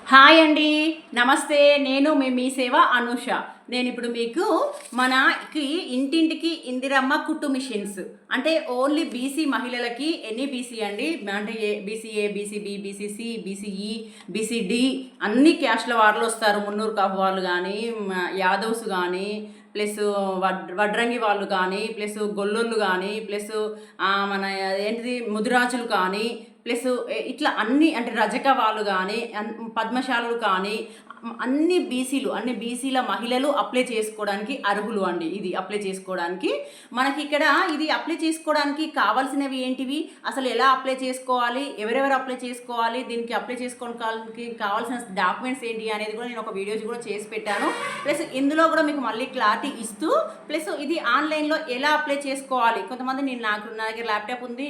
Hi అండి, నమస్తే. నేను మీ సేవ అనూష. నేను ఇప్పుడు మీకు మనకి ఇంటింటికి ఇందిరమ్మ కుట్టు మిషన్స్ అంటే ఓన్లీ బీసీ మహిళలకి ఎన్ని బీసీ అండి అంటే BCA, BCB, BCC, BCE, BCD అన్ని క్యాస్ట్ల వాళ్ళు వస్తారు. మున్నూరు కాపు వాళ్ళు కానీ, యాదవ్స్ కానీ, ప్లస్ వడ్రంగి వాళ్ళు కానీ, ప్లస్ గొల్లోళ్ళు కానీ, ప్లస్ మన ఏంటిది ముదిరాజులు కానీ, ప్లస్ ఇట్లా అన్ని అంటే రజక వాళ్ళు కానీ, పద్మశాలులు కానీ, అన్ని బీసీల మహిళలు అప్లై చేసుకోవడానికి అర్హులు అండి. ఇది అప్లై చేసుకోవడానికి మనకి ఇక్కడ ఇది అప్లై చేసుకోవడానికి కావాల్సినవి ఏంటివి, అసలు ఎలా అప్లై చేసుకోవాలి, ఎవరెవరు అప్లై చేసుకోవాలి, దీనికి అప్లై చేసుకోవడానికి కావాల్సిన డాక్యుమెంట్స్ ఏంటి అనేది కూడా నేను ఒక వీడియోస్ కూడా చేసి పెట్టాను. ప్లస్ ఇందులో కూడా మీకు మళ్ళీ క్లారిటీ ఇస్తూ, ప్లస్ ఇది ఆన్లైన్లో ఎలా అప్లై చేసుకోవాలి. కొంతమంది నా దగ్గర ల్యాప్టాప్ ఉంది,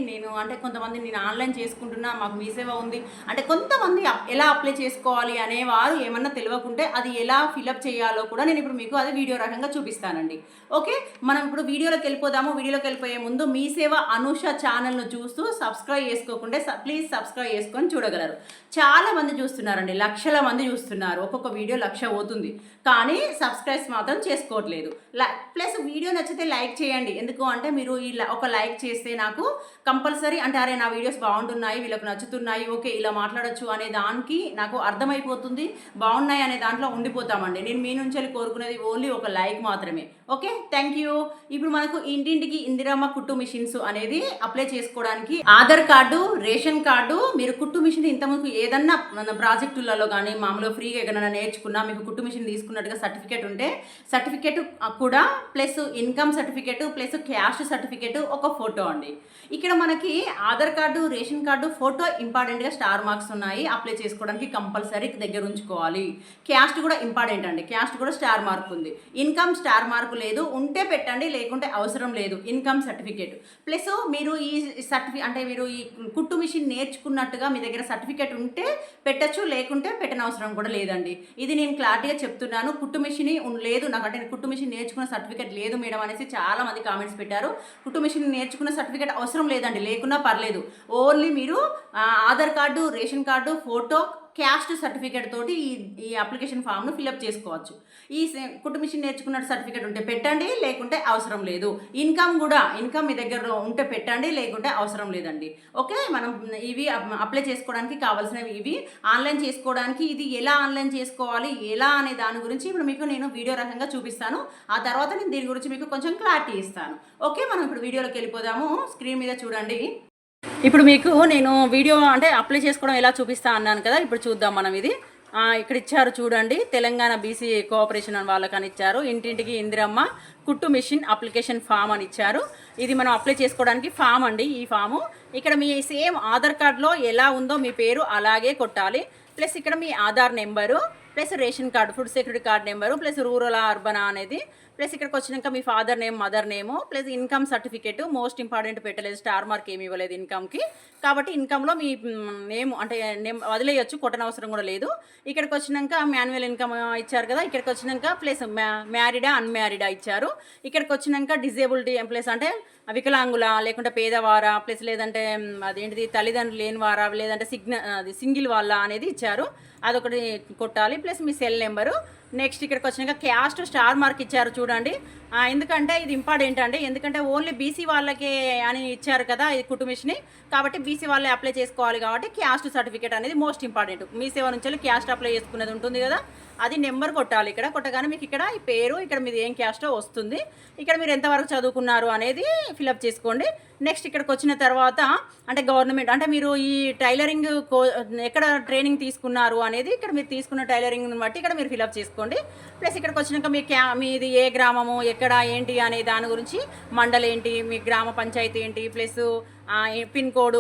కొంతమంది నేను ఆన్లైన్ చేసుకుంటున్నా, మాకు మీ సేవ ఉంది అంటే కొంతమంది ఎలా అప్లై చేసుకోవాలి అనేవారు ఏమన్నా తెలియకుంటే అది ఎలా ఫిలప్ చేయాలో కూడా నేను ఇప్పుడు మీకు అది వీడియో రకంగా చూపిస్తానండి. ఓకే, మనం ఇప్పుడు వీడియోలోకి వెళ్ళిపోదాము. వీడియోలోకి వెళ్ళిపోయే ముందు మీ సేవ అనూష ఛానల్ను చూస్తూ సబ్స్క్రైబ్ చేసుకోకుంటే ప్లీజ్ సబ్స్క్రైబ్ చేసుకొని చూడగలరు. చాలా మంది చూస్తున్నారండి, లక్షల మంది చూస్తున్నారు. ఒక్కొక్క వీడియో 1,00,000 అవుతుంది, కానీ సబ్స్క్రైబ్స్ మాత్రం చేసుకోవట్లేదు. ప్లస్ వీడియో నచ్చితే లైక్ చేయండి. ఎందుకు అంటే మీరు ఒక లైక్ చేస్తే నాకు కంపల్సరీ అంటే అరే నా వీడియోస్ బాగుంటున్నాయి, వీళ్ళకి నచ్చుతున్నాయి, ఓకే ఇలా మాట్లాడొచ్చు అనే దానికి నాకు అర్థమైపోతుంది. బాగున్నాయి అనే దాంట్లో ఉండిపోతామండి. నేను మీ నుంచి కోరుకునేది ఓన్లీ ఒక లైక్ మాత్రమే. Okay, thank you. ఇప్పుడు మనకు ఇంటింటికి ఇందిరమ్మ కుట్టు మిషన్స్ అనేది అప్లై చేసుకోవడానికి ఆధార్ కార్డు, రేషన్ కార్డు, మీరు కుట్టు మిషన్ ఇంతకుముందు ఏదన్నా మన ప్రాజెక్టులలో కానీ మామూలుగా ఫ్రీగా ఎక్కడైనా నేర్చుకున్నా మీకు కుట్టు మిషన్ తీసుకున్నట్టుగా సర్టిఫికేట్ ఉంటే సర్టిఫికేట్ కూడా, plus income certificate, plus caste certificate, ఒక ఫోటో అండి. ఇక్కడ మనకి Aadhaar card, ration card, photo ఇంపార్టెంట్గా స్టార్ మార్క్స్ ఉన్నాయి. అప్లై చేసుకోవడానికి కంపల్సరీ దగ్గర ఉంచుకోవాలి. క్యాస్ట్ కూడా ఇంపార్టెంట్ అండి, క్యాస్ట్ కూడా స్టార్ మార్క్ ఉంది. ఇన్కమ్ స్టార్ మార్క్ లేదు, ఉంటే పెట్టండి, లేకుంటే అవసరం లేదు. ఇన్కమ్ సర్టిఫికేట్ ప్లస్ మీరు ఈ మీరు ఈ కుట్టు మిషన్ నేర్చుకున్నట్టుగా మీ దగ్గర సర్టిఫికేట్ ఉంటే పెట్టచ్చు, లేకుంటే పెట్టనవసరం కూడా లేదండి. ఇది నేను క్లారిటీగా చెప్తున్నాను. కుట్టు మిషన్ లేదు నాకు అంటే కుట్టు మిషన్ నేర్చుకున్న సర్టిఫికేట్ లేదు మేడం అనేసి చాలా మంది కామెంట్స్ పెట్టారు. కుట్టు మిషన్ నేర్చుకున్న సర్టిఫికేట్ అవసరం లేదండి, లేకున్నా పర్లేదు. ఓన్లీ మీరు Aadhaar card, ration card, photo, caste certificate తోటి ఈ అప్లికేషన్ ఫామ్ను ఫిల్అప్ చేసుకోవచ్చు. ఈ కుట్టు మిషన్ నేర్చుకున్న సర్టిఫికేట్ ఉంటే పెట్టండి, లేకుంటే అవసరం లేదు. ఇన్కమ్ మీ దగ్గర ఉంటే పెట్టండి, లేకుంటే అవసరం లేదండి. ఓకే, మనం ఇవి అప్లై చేసుకోవడానికి కావాల్సినవి ఇవి. ఆన్లైన్ చేసుకోవడానికి ఇది ఎలా ఆన్లైన్ చేసుకోవాలి, ఎలా అనే దాని గురించి ఇప్పుడు మీకు నేను వీడియో రకంగా చూపిస్తాను. ఆ తర్వాత నేను దీని గురించి మీకు కొంచెం క్లారిటీ ఇస్తాను. ఓకే, మనం ఇప్పుడు వీడియోలోకి వెళ్ళిపోదాము. స్క్రీన్ మీద చూడండి. ఇప్పుడు మీకు నేను వీడియో అంటే అప్లై చేసుకోవడం ఎలా చూపిస్తా అన్నాను కదా, ఇప్పుడు చూద్దాం మనం. ఇది ఇక్కడ ఇచ్చారు చూడండి, తెలంగాణ బీసీ కోఆపరేషన్ అని వాళ్ళకని ఇచ్చారు. ఇంటింటికి ఇందిరమ్మ కుట్టు మిషన్ అప్లికేషన్ ఫామ్ అని ఇచ్చారు. ఇది మనం అప్లై చేసుకోవడానికి ఫామ్ అండి. ఈ ఫాము ఇక్కడ మీ సేమ్ ఆధార్ కార్డులో ఎలా ఉందో మీ పేరు అలాగే కొట్టాలి. ప్లస్ ఇక్కడ మీ Aadhaar number, plus ration card, food security card number, plus rural అర్బనా అనేది, ప్లస్ ఇక్కడికి వచ్చినాక మీ father name, mother name, plus income certificate most important పెట్టలేదు, స్టార్ మార్క్ ఏమి ఇవ్వలేదు ఇన్కమ్కి. కాబట్టి ఇన్కమ్లో మీ నేమ్ అంటే నేమ్ వదిలేయచ్చు, కొట్టనవసరం కూడా లేదు. ఇక్కడికి వచ్చినాక మాన్యువల్ ఇన్కమ్ ఇచ్చారు కదా, ఇక్కడికి వచ్చినాక ప్లస్ మ్యారీడా అన్మ్యారీడా ఇచ్చారు. ఇక్కడికి వచ్చినాక డిజేబిలిటీ ప్లస్ అంటే వికలాంగుల, లేకుంటే పేదవారా, ప్లస్ లేదంటే అదేంటిది తల్లిదండ్రులు లేని వారా, లేదంటే సింగిల్ వాళ్ళ అనేది ఇచ్చారు. అదొకటి కొట్టాలి. ప్లస్ మీ సెల్ నెంబరు. నెక్స్ట్ ఇక్కడికి వచ్చినాక క్యాస్ట్ స్టార్ మార్క్ ఇచ్చారు చూడండి. ఎందుకంటే ఇది ఇంపార్టెంట్ అండి, ఎందుకంటే ఓన్లీ బీసీ వాళ్ళకే అని ఇచ్చారు కదా ఈ కుట్టు మిషన్ని. కాబట్టి బీసీ వాళ్ళే అప్లై చేసుకోవాలి కాబట్టి క్యాస్ట్ సర్టిఫికేట్ అనేది మోస్ట్ ఇంపార్టెంట్. మీ సేవ నుంచి క్యాస్ట్ అప్లై చేసుకునేది ఉంటుంది కదా, అది నెంబర్ కొట్టాలి. ఇక్కడ కొట్టగానే మీకు ఇక్కడ ఈ పేరు, ఇక్కడ మీది ఏం క్యాస్టో వస్తుంది. ఇక్కడ మీరు ఎంతవరకు చదువుకున్నారు అనేది ఫిలప్ చేసుకోండి. నెక్స్ట్ ఇక్కడికి వచ్చిన తర్వాత అంటే గవర్నమెంట్ అంటే మీరు ఈ టైలరింగ్ ఎక్కడ ట్రైనింగ్ తీసుకున్నారు అనేది ఇక్కడ మీరు తీసుకున్న టైలరింగ్ని బట్టి ఇక్కడ మీరు ఫిలప్ చేసుకోండి. ప్లస్ ఇక్కడికి వచ్చినాక మీది ఏ గ్రామము, ఎక్కడ ఏంటి అనే దాని గురించి, మండలం ఏంటి, మీ గ్రామ పంచాయతీ ఏంటి, plus pin code,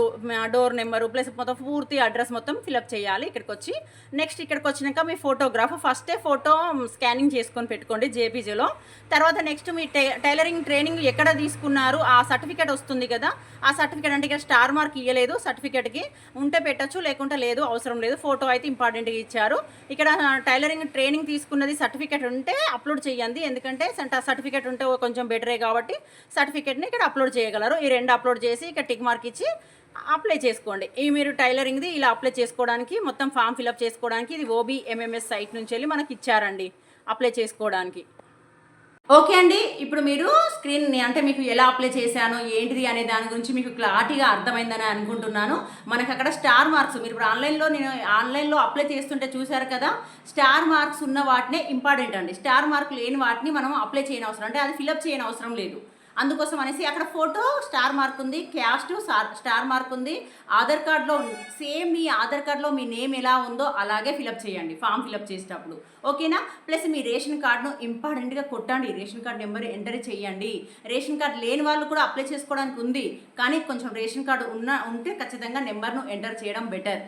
door number, plus మొత్తం పూర్తి అడ్రస్ మొత్తం ఫిలప్ చేయాలి ఇక్కడికి వచ్చి. నెక్స్ట్ ఇక్కడికి వచ్చినాక మీ ఫోటోగ్రాఫ్ ఫస్టే ఫోటో స్కానింగ్ చేసుకొని పెట్టుకోండి జేపీజీలో. తర్వాత నెక్స్ట్ మీ టైలరింగ్ ట్రైనింగ్ ఎక్కడ తీసుకున్నారు ఆ సర్టిఫికేట్ వస్తుంది కదా, ఆ సర్టిఫికేట్ అంటే ఇక్కడ స్టార్ మార్క్ ఇవ్వలేదు సర్టిఫికేట్కి, ఉంటే పెట్టచ్చు, లేకుంటే లేదు, అవసరం లేదు. ఫోటో అయితే ఇంపార్టెంట్గా ఇచ్చారు. ఇక్కడ టైలరింగ్ ట్రైనింగ్ తీసుకున్నది సర్టిఫికేట్ ఉంటే అప్లోడ్ చేయండి, ఎందుకంటే సర్టిఫికేట్ ఉంటే కొంచెం బెటరే కాబట్టి సర్టిఫికేట్ని ఇక్కడ అప్లోడ్ చేయగలరు. ఈ రెండు అప్లోడ్ చేసి ఇక్కడ టిక్ మార్క్ ఇచ్చి అప్లై చేసుకోండి. ఇవి మీరు టైలరింగ్ది ఇలా అప్లై చేసుకోవడానికి మొత్తం ఫామ్ ఫిలప్ చేసుకోవడానికి ఇది OBMMS సైట్ నుంచి వెళ్ళి మనకి ఇచ్చారండి అప్లై చేసుకోవడానికి. ఓకే అండి, ఇప్పుడు మీరు స్క్రీన్ని అంటే మీకు ఎలా అప్లై చేశాను ఏంటిది అనే దాని గురించి మీకు క్లారిటీగా అర్థమైందని అనుకుంటున్నాను. మనకు అక్కడ స్టార్ మార్క్స్ మీరు ఇప్పుడు నేను ఆన్లైన్లో అప్లై చేస్తుంటే చూశారు కదా, స్టార్ మార్క్స్ ఉన్న వాటినే ఇంపార్టెంట్ అండి. స్టార్ మార్క్ లేని వాటిని మనం అప్లై చేయని అవసరం, అంటే అది ఫిలప్ చేయని అవసరం లేదు. అందుకోసం అనేసి అక్కడ ఫోటో స్టార్ మార్క్ ఉంది, క్యాస్ట్ స్టార్ మార్క్ ఉంది, ఆధార్ కార్డులో సేమ్ మీ ఆధార్ కార్డులో మీ నేమ్ ఎలా ఉందో అలాగే ఫిలప్ చేయండి ఫామ్ ఫిలప్ చేసేటప్పుడు, ఓకేనా. ప్లస్ మీ రేషన్ కార్డును ఇంపార్టెంట్గా కొట్టండి, రేషన్ కార్డు నెంబర్ ఎంటర్ చేయండి. రేషన్ కార్డు లేని వాళ్ళు కూడా అప్లై చేసుకోవడానికి ఉంది, కానీ కొంచెం రేషన్ కార్డు ఉంటే ఖచ్చితంగా నెంబర్ను ఎంటర్ చేయడం బెటర్.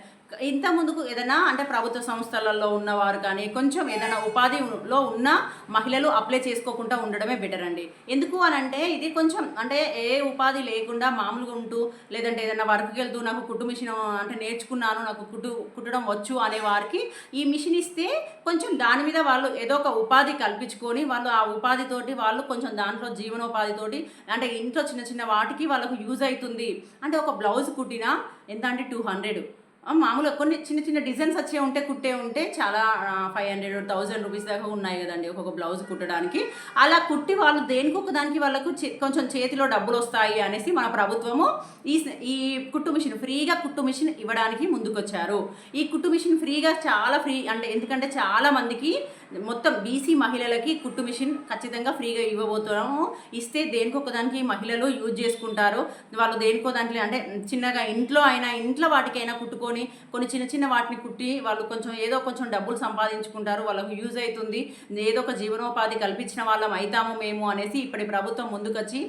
ఇంత ముందుకు ఏదైనా అంటే ప్రభుత్వ సంస్థలలో ఉన్నవారు కానీ కొంచెం ఏదైనా ఉపాధిలో ఉన్న మహిళలు అప్లై చేసుకోకుండా ఉండడమే బెటర్ అండి. ఎందుకు అని అంటే ఇది కొంచెం అంటే ఏ ఉపాధి లేకుండా మామూలుగా ఉంటూ లేదంటే ఏదైనా వర్క్కి వెళ్తూ నాకు కుట్టు మిషన్ అంటే నేర్చుకున్నాను నాకు కుట్టడం వచ్చు అనే వారికి ఈ మిషన్ ఇస్తే కొంచెం దాని మీద వాళ్ళు ఏదో ఒక ఉపాధి కల్పించుకొని వాళ్ళు ఆ ఉపాధితోటి వాళ్ళు కొంచెం దాంట్లో జీవనోపాధితోటి అంటే ఇంట్లో చిన్న చిన్న వాటికి వాళ్ళకు యూజ్ అవుతుంది. అంటే ఒక బ్లౌజ్ కుట్టినా ఎంత అంటే 200, మామూలుగా కొన్ని చిన్న చిన్న డిజైన్స్ కుట్టే ఉంటే చాలా 500, 1000 రూపీస్ దాకా ఉన్నాయి కదండి ఒక్కొక్క బ్లౌజ్ కుట్టడానికి. అలా కుట్టి వాళ్ళు దేనికొక దానికి వాళ్ళకు కొంచెం చేతిలో డబ్బులు వస్తాయి అనేసి మన ప్రభుత్వము ఈ కుట్టు మిషన్ ఫ్రీగా కుట్టు మిషన్ ఇవ్వడానికి ముందుకొచ్చారు. ఈ కుట్టు మిషన్ ఫ్రీగా చాలా ఫ్రీ అంటే ఎందుకంటే చాలా మందికి మొత్తం బీసీ మహిళలకి కుట్టు మిషన్ ఖచ్చితంగా ఫ్రీగా ఇవ్వబోతున్నాము. ఇస్తే దేనికొక దానికి మహిళలు యూజ్ చేసుకుంటారు. వాళ్ళు దేనికో దాంట్లో అంటే చిన్నగా ఇంట్లో వాటికైనా కుట్టుకొని కొన్ని చిన్న చిన్న వాటిని కుట్టి వాళ్ళు కొంచెం డబ్బులు సంపాదించుకుంటారు, వాళ్ళకు యూజ్ అవుతుంది, ఏదో ఒక జీవనోపాధి కల్పించిన వాళ్ళం అవుతాము మేము అనేసి ఇప్పటి ప్రభుత్వం ముందుకొచ్చి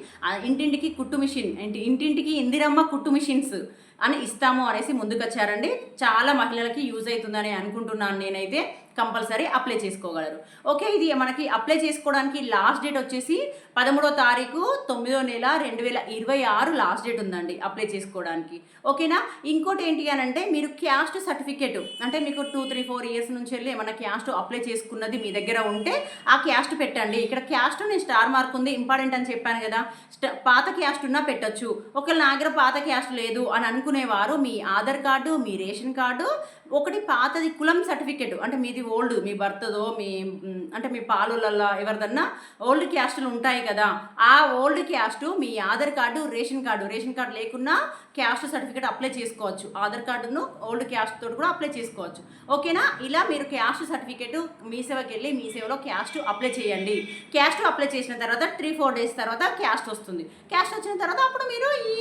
ఇంటింటికి కుట్టు మిషన్ ఇంటింటికి ఇందిరమ్మ కుట్టు మిషన్స్ అని ఇస్తాము అనేసి ముందుకొచ్చారండి. చాలా మహిళలకి యూజ్ అవుతుందని అనుకుంటున్నాను నేనైతే. కంపల్సరీ అప్లై చేసుకోగలరు. ఓకే, ఇది మనకి అప్లై చేసుకోవడానికి లాస్ట్ డేట్ వచ్చేసి 13వ తారీఖు 9వ నెల 2026 లాస్ట్ డేట్ ఉందండి అప్లై చేసుకోవడానికి, ఓకేనా. ఇంకోటి ఏంటి అని అంటే మీరు క్యాస్ట్ సర్టిఫికేట్ అంటే మీకు 2, 3, 4 ఇయర్స్ నుంచి వెళ్ళి ఏమన్నా క్యాస్ట్ అప్లై చేసుకున్నది మీ దగ్గర ఉంటే ఆ క్యాస్ట్ పెట్టండి. ఇక్కడ క్యాస్ట్ నేను స్టార్ మార్క్ ఉంది ఇంపార్టెంట్ అని చెప్పాను కదా, పాత క్యాస్ట్ ఉన్నా పెట్టచ్చు. ఒకవేళ నా దగ్గర పాత క్యాస్ట్ లేదు అని అనుకునేవారు మీ ఆధార్ కార్డు మీ రేషన్ కార్డు ఒకటి పాతది కులం సర్టిఫికేట్ అంటే మీది ఓల్డ్ మీ భర్తదో మీ పాలులల్లో ఎవరిదన్నా ఓల్డ్ క్యాస్టులు ఉంటాయి కదా, ఆ ఓల్డ్ క్యాస్ట్ మీ ఆధార్ కార్డు రేషన్ కార్డు లేకున్నా క్యాస్ట్ సర్టిఫికేట్ అప్లై చేసుకోవచ్చు. ఆధార్ కార్డును ఓల్డ్ క్యాస్ట్ తోటి కూడా అప్లై చేసుకోవచ్చు, ఓకేనా. ఇలా మీరు క్యాస్ట్ సర్టిఫికేట్ మీ సేవకి వెళ్ళి మీ సేవలో క్యాస్ట్ అప్లై చేయండి. క్యాస్ట్ అప్లై చేసిన తర్వాత 3-4 డేస్ తర్వాత క్యాస్ట్ వస్తుంది. క్యాస్ట్ వచ్చిన తర్వాత అప్పుడు మీరు ఈ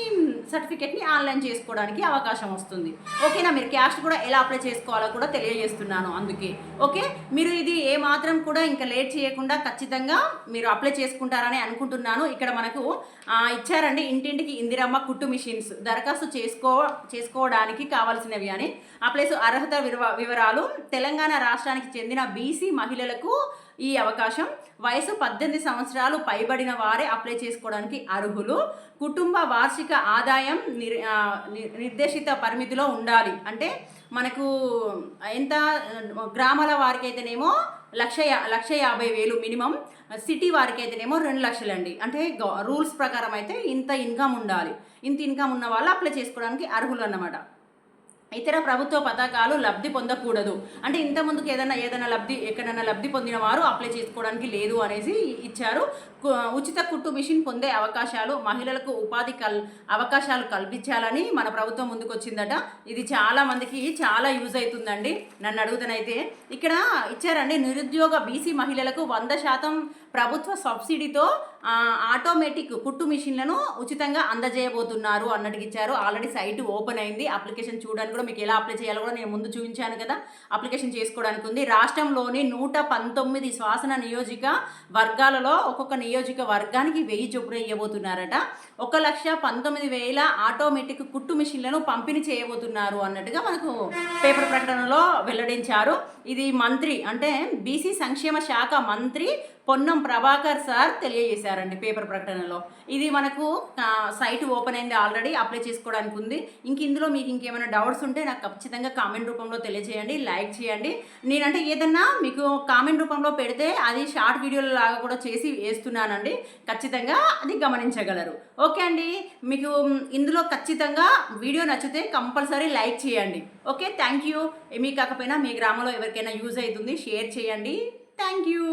సర్టిఫికేట్ని ఆన్లైన్ చేసుకోవడానికి అవకాశం వస్తుంది, ఓకేనా. మీరు క్యాస్ట్ కూడా ఎలా అప్లై చేసుకోవాలో కూడా తెలియజేస్తున్నాను అందుకే, ఓకే. మీరు ఇది ఏమాత్రం కూడా ఇంకా లేట్ చేయకుండా ఖచ్చితంగా మీరు అప్లై చేసుకుంటారని అనుకుంటున్నాను. ఇక్కడ మనకు ఇచ్చారండి ఇంటింటికి ఇందిరమ్మ కుట్టు మిషన్స్ దరఖాస్తు చేసుకోవడానికి కావాల్సినవి అని. ఆ ప్లేస్ అర్హత వివరాలు తెలంగాణ రాష్ట్రానికి చెందిన బీసీ మహిళలకు ఈ అవకాశం. వయసు 18 సంవత్సరాలు పైబడిన వారే అప్లై చేసుకోవడానికి అర్హులు. కుటుంబ వార్షిక ఆదాయం నిర్దేశిత పరిమితిలో ఉండాలి. అంటే మనకు ఎంత గ్రామాల వారికి అయితేనేమో 1,50,000 మినిమం, సిటీ వారికి అయితేనేమో 2 లక్షలు అండి. అంటే రూల్స్ ప్రకారం అయితే ఇంత ఇన్కమ్ ఉండాలి. ఇంత ఇన్కమ్ ఉన్న వాళ్ళు అప్లై చేసుకోవడానికి అర్హులు అన్నమాట. ఇతర ప్రభుత్వ పథకాలు లబ్ధి పొందకూడదు. అంటే ఇంతకుముందుకు ఎక్కడైనా లబ్ధి పొందిన వారు అప్లై చేసుకోవడానికి లేదు అనేసి ఇచ్చారు. ఉచిత కుట్టు మిషన్ పొందే అవకాశాలు మహిళలకు ఉపాధి అవకాశాలు కల్పించాలని మన ప్రభుత్వం ముందుకు వచ్చిందట. ఇది చాలా మందికి చాలా యూజ్ అవుతుందండి. నన్ను అడుగుతానైతే ఇక్కడ ఇచ్చారండి నిరుద్యోగ బీసీ మహిళలకు 100% ప్రభుత్వ సబ్సిడీతో ఆటోమేటిక్ కుట్టు మిషన్లను ఉచితంగా అందజేయబోతున్నారు అన్నట్టుగా ఇచ్చారు. ఆల్రెడీ సైట్ ఓపెన్ అయింది. అప్లికేషన్ చూడడానికి కూడా మీకు ఎలా అప్లై చేయాలో కూడా నేను ముందు చూపించాను కదా, అప్లికేషన్ చేసుకోవడానికి ఉంది. రాష్ట్రంలోని 119 శ్వాసన నియోజక వర్గాలలో ఒక్కొక్క నియోజక వర్గానికి 1000 చొప్పున ఇవ్వబోతున్నారట. 1,19,000 ఆటోమేటిక్ కుట్టు మిషన్లను పంపిణీ చేయబోతున్నారు అన్నట్టుగా మనకు పేపర్ ప్రకటనలో వెల్లడించారు. ఇది మంత్రి అంటే బీసీ సంక్షేమ శాఖ మంత్రి పొన్నం ప్రభాకర్ సార్ తెలియజేశారండి పేపర్ ప్రకటనలో. ఇది మనకు సైట్ ఓపెన్ అయింది, ఆల్రెడీ అప్లై చేసుకోవడానికి ఉంది. ఇందులో మీకు ఇంకేమైనా డౌట్స్ ఉంటే నాకు ఖచ్చితంగా కామెంట్ రూపంలో తెలియజేయండి, లైక్ చేయండి. నేనంటే ఏదన్నా మీకు కామెంట్ రూపంలో పెడితే అది షార్ట్ వీడియోల లాగా కూడా చేసి వేస్తున్నానండి, ఖచ్చితంగా అది గమనించగలరు. ఓకే అండి, మీకు ఇందులో ఖచ్చితంగా వీడియో నచ్చితే కంపల్సరీ లైక్ చేయండి. Okay, thank you. మీ కాకపోయినా మీ గ్రామంలో ఎవరికైనా యూజ్ అవుతుంది, షేర్ చేయండి. Thank you.